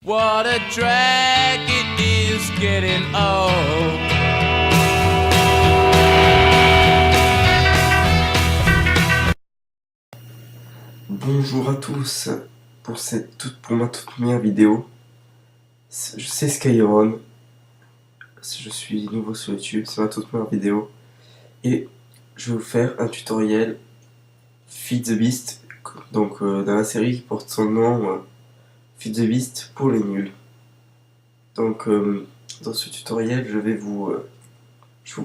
What a drag it is getting old. Bonjour à tous pour ma toute première vidéo. Je sais Skyron, je suis nouveau sur YouTube, c'est ma toute première vidéo et je vais vous faire un tutoriel Feed the Beast, donc dans la série qui porte son nom Feed the Beast pour les nuls. Donc dans ce tutoriel je vais vous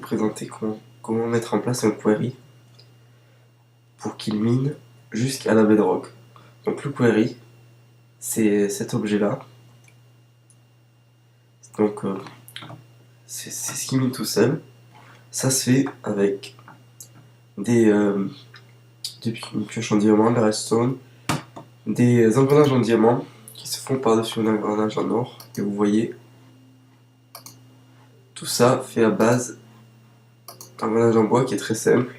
présenter comment mettre en place un query pour qu'il mine jusqu'à la bedrock. Donc le query, c'est cet objet là. Donc c'est ce qui mine tout seul. Ça se fait avec une pioche en diamant, de la redstone, des engrenages en diamant qui se font par-dessus un engrenage en or. Et vous voyez, tout ça fait à base d'un engrenage en bois qui est très simple.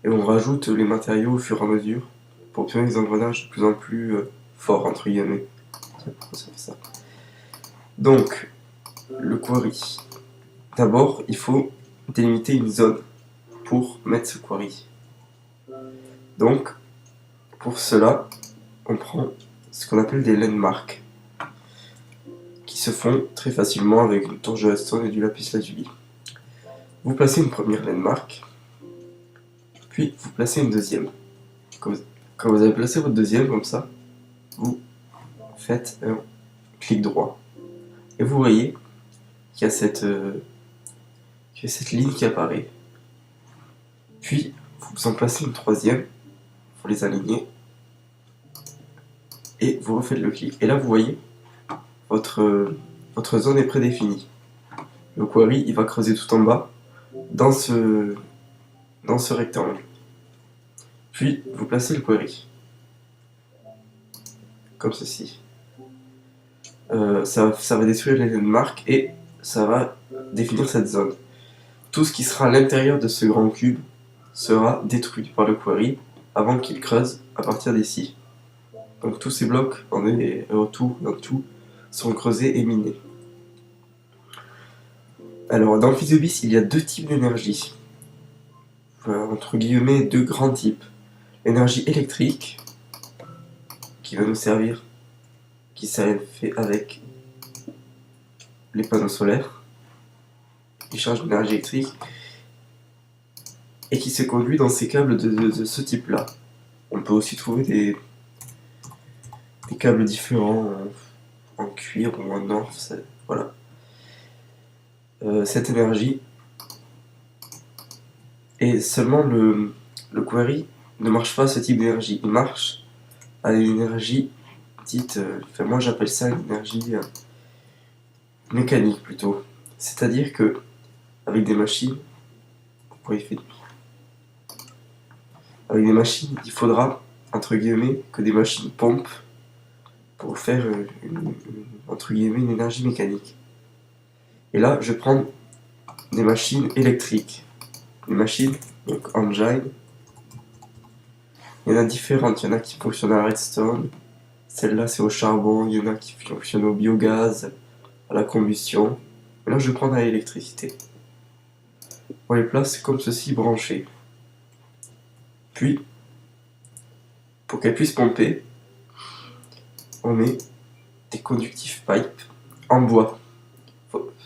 Et on rajoute les matériaux au fur et à mesure pour obtenir des engrenages de plus en plus forts, entre guillemets. C'est pourquoi ça fait ça. Donc, le quarry. D'abord, il faut délimiter une zone pour mettre ce quarry. Donc, pour cela, on prend ce qu'on appelle des landmarks, qui se font très facilement avec une torche de redstone et du lapis lazuli. Vous placez une première landmark, puis vous placez une deuxième. Quand vous avez placé votre deuxième, comme ça, vous faites un clic droit. Et vous voyez qu'il y a cette ligne qui apparaît. Puis, vous en placez une troisième, vous les alignez, et vous refaites le clic. Et là, vous voyez, votre zone est prédéfinie. Le query, il va creuser tout en bas, dans ce rectangle. Puis, vous placez le query. Comme ceci. Ça va détruire les landmarks et ça va définir cette zone. Tout ce qui sera à l'intérieur de ce grand cube sera détruit par le query avant qu'il creuse à partir d'ici. Donc tous ces blocs dans tout sont creusés et minés. Alors dans le Feed the Beast, il y a deux types d'énergie. Entre guillemets, deux grands types. L'énergie électrique, qui va nous servir, qui s'est fait avec les panneaux solaires, qui charge d'énergie électrique, et qui se conduit dans ces câbles de ce type-là. On peut aussi trouver des câbles différents en cuir ou en or, voilà. Cette énergie, et seulement le query ne marche pas à ce type d'énergie, il marche à une énergie dite, moi j'appelle ça une énergie mécanique plutôt. C'est-à-dire que avec des machines, pourquoi il fait nuit ? Avec des machines, il faudra, entre guillemets, que des machines pompent pour faire entre guillemets, une énergie mécanique. Et là, je prends des machines électriques. Des machines, donc engine. Il y en a différentes, il y en a qui fonctionnent à la redstone. Celle-là, c'est au charbon, il y en a qui fonctionnent au biogaz, à la combustion. Et là, je prends à l'électricité. On les place comme ceci, branchées. Puis, pour qu'elles puissent pomper, on met des conductifs pipes en bois.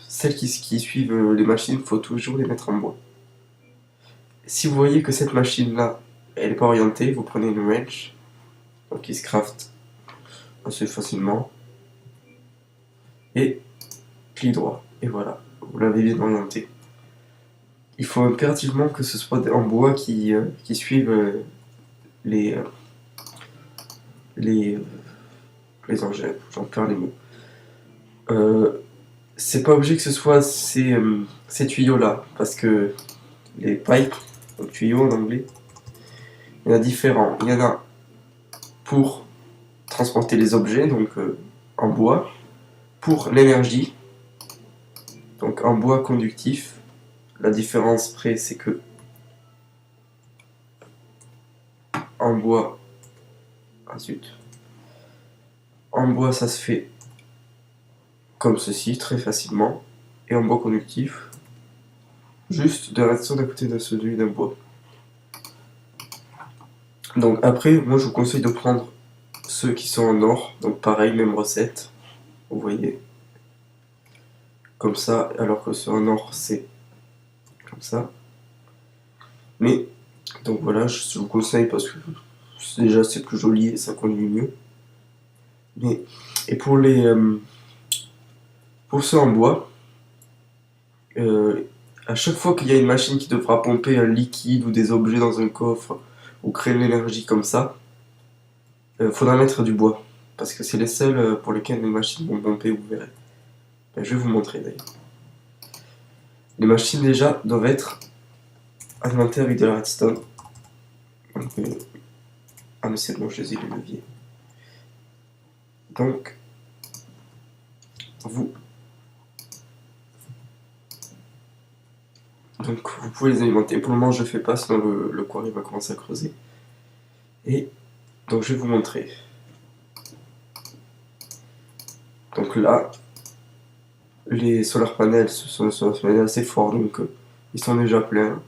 Celles qui suivent les machines, il faut toujours les mettre en bois. Si vous voyez que cette machine-là, elle n'est pas orientée, vous prenez une wrench, donc qui se craft assez facilement, et clic droit, et voilà, vous l'avez bien orienté. Il faut impérativement que ce soit en bois qui suivent les engins, j'en perds les mots. C'est pas obligé que ce soit ces tuyaux-là, parce que les pipes, donc tuyaux en anglais, il y en a différents. Il y en a pour transporter les objets, donc en bois, pour l'énergie, donc en bois conductif. La différence près, c'est que en bois, en bois ça se fait comme ceci, très facilement, et en bois conductif, juste de rester à côté de celui d'un bois. Donc après, moi je vous conseille de prendre ceux qui sont en or, donc pareil, même recette, vous voyez, comme ça, alors que ceux en or c'est comme ça. Mais, donc voilà, je vous conseille parce que déjà c'est plus joli et ça conduit mieux. Mais, et pour ceux en bois, à chaque fois qu'il y a une machine qui devra pomper un liquide ou des objets dans un coffre, ou créer de l'énergie comme ça, faudra mettre du bois. Parce que c'est les seuls pour lesquels les machines vont pomper, vous verrez. Ben, je vais vous montrer d'ailleurs. Les machines déjà doivent être alimentées avec de la redstone. Donc, ah mais c'est bon, je les ai les leviers. Donc, vous pouvez les alimenter. Pour le moment je ne fais pas, sinon le quarry va commencer à creuser. Et donc je vais vous montrer. Donc là, les solar panels, ce sont des solar panels assez forts, donc ils sont déjà pleins.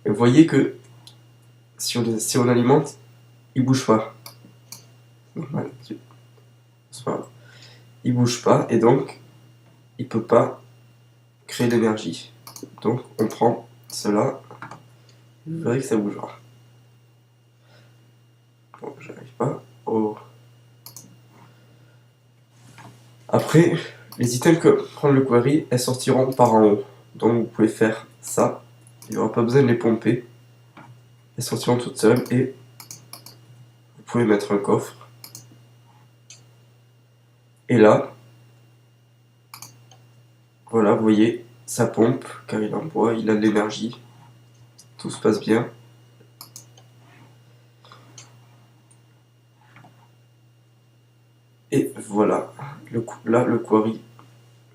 Et vous voyez que si on alimente, ils bougent pas. Normal, c'est pas grave. Ils bougent pas et donc il peut pas créer d'énergie. Donc on prend cela, vous verrez que ça bougera. Bon, j'arrive pas. Oh. Après, les items que prend le quarry, elles sortiront par en haut. Donc vous pouvez faire ça. Il n'y aura pas besoin de les pomper. Elles sortiront toutes seules et vous pouvez mettre un coffre. Et là, voilà, vous voyez, ça pompe car il en boit, il a de l'énergie. Tout se passe bien. Et voilà, là le quarry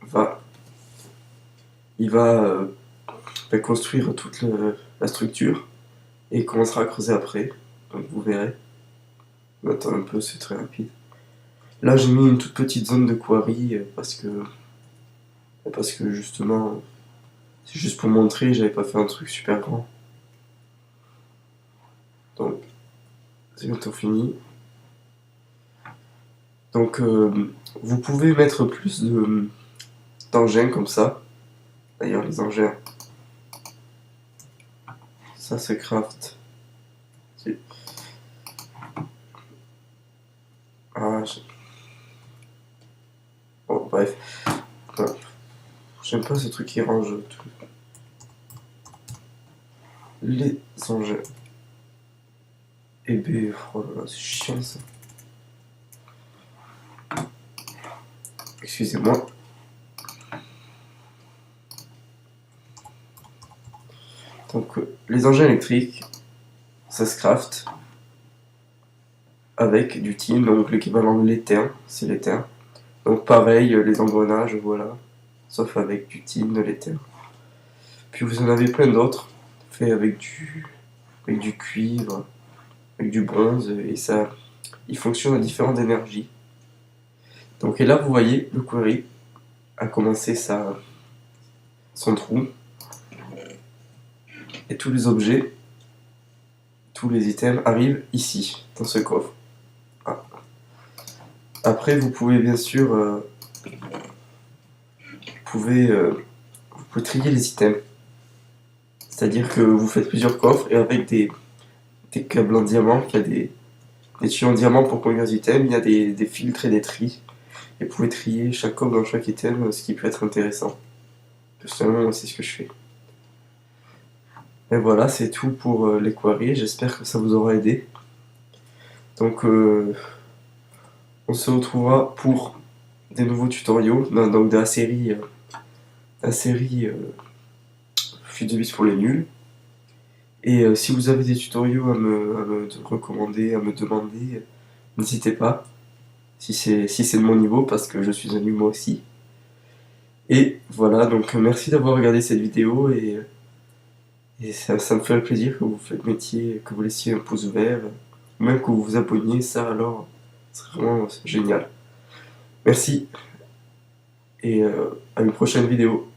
va construire toute la structure et il commencera à creuser après. Donc vous verrez. On attend un peu, c'est très rapide. Là j'ai mis une toute petite zone de quarry parce que justement c'est juste pour montrer, j'avais pas fait un truc super grand. Donc c'est bientôt fini. Donc vous pouvez mettre plus d'engins comme ça. D'ailleurs les engins, ça se craft. Ah, bon, bref. Enfin, j'aime pas ce truc qui range tout. Les engins. Et B, oh là là, c'est chiant ça. Excusez-moi. Donc, les engins électriques, ça se craft avec du tin, donc l'équivalent de l'étain, c'est l'étain. Donc, pareil, les engrenages, voilà, sauf avec du tin, de l'étain. Puis vous en avez plein d'autres, faits avec du cuivre, avec du bronze, et ça, il fonctionne à différentes énergies. Donc, et là, vous voyez, le quarry a commencé son trou. Et tous les objets, tous les items arrivent ici, dans ce coffre. Ah. Après, vous pouvez bien sûr, vous pouvez trier les items. C'est-à-dire que vous faites plusieurs coffres et avec des câbles en diamant, il y a des tuyaux en diamant pour conduire les items, il y a des filtres et des tris. Et vous pouvez trier chaque coffre dans chaque item, ce qui peut être intéressant. Personnellement, c'est ce que je fais. Et voilà, c'est tout pour les quarries, j'espère que ça vous aura aidé. Donc, on se retrouvera pour des nouveaux tutoriaux, donc de la série Fuite de bus pour les nuls. Et si vous avez des tutoriaux à me recommander, à me demander, n'hésitez pas, si c'est de mon niveau, parce que je suis un nul moi aussi. Et voilà, donc merci d'avoir regardé cette vidéo, et ça me ferait plaisir que vous faites métier, que vous laissiez un pouce vert, ou même que vous vous abonniez, ça alors, c'est vraiment génial. Merci, et à une prochaine vidéo.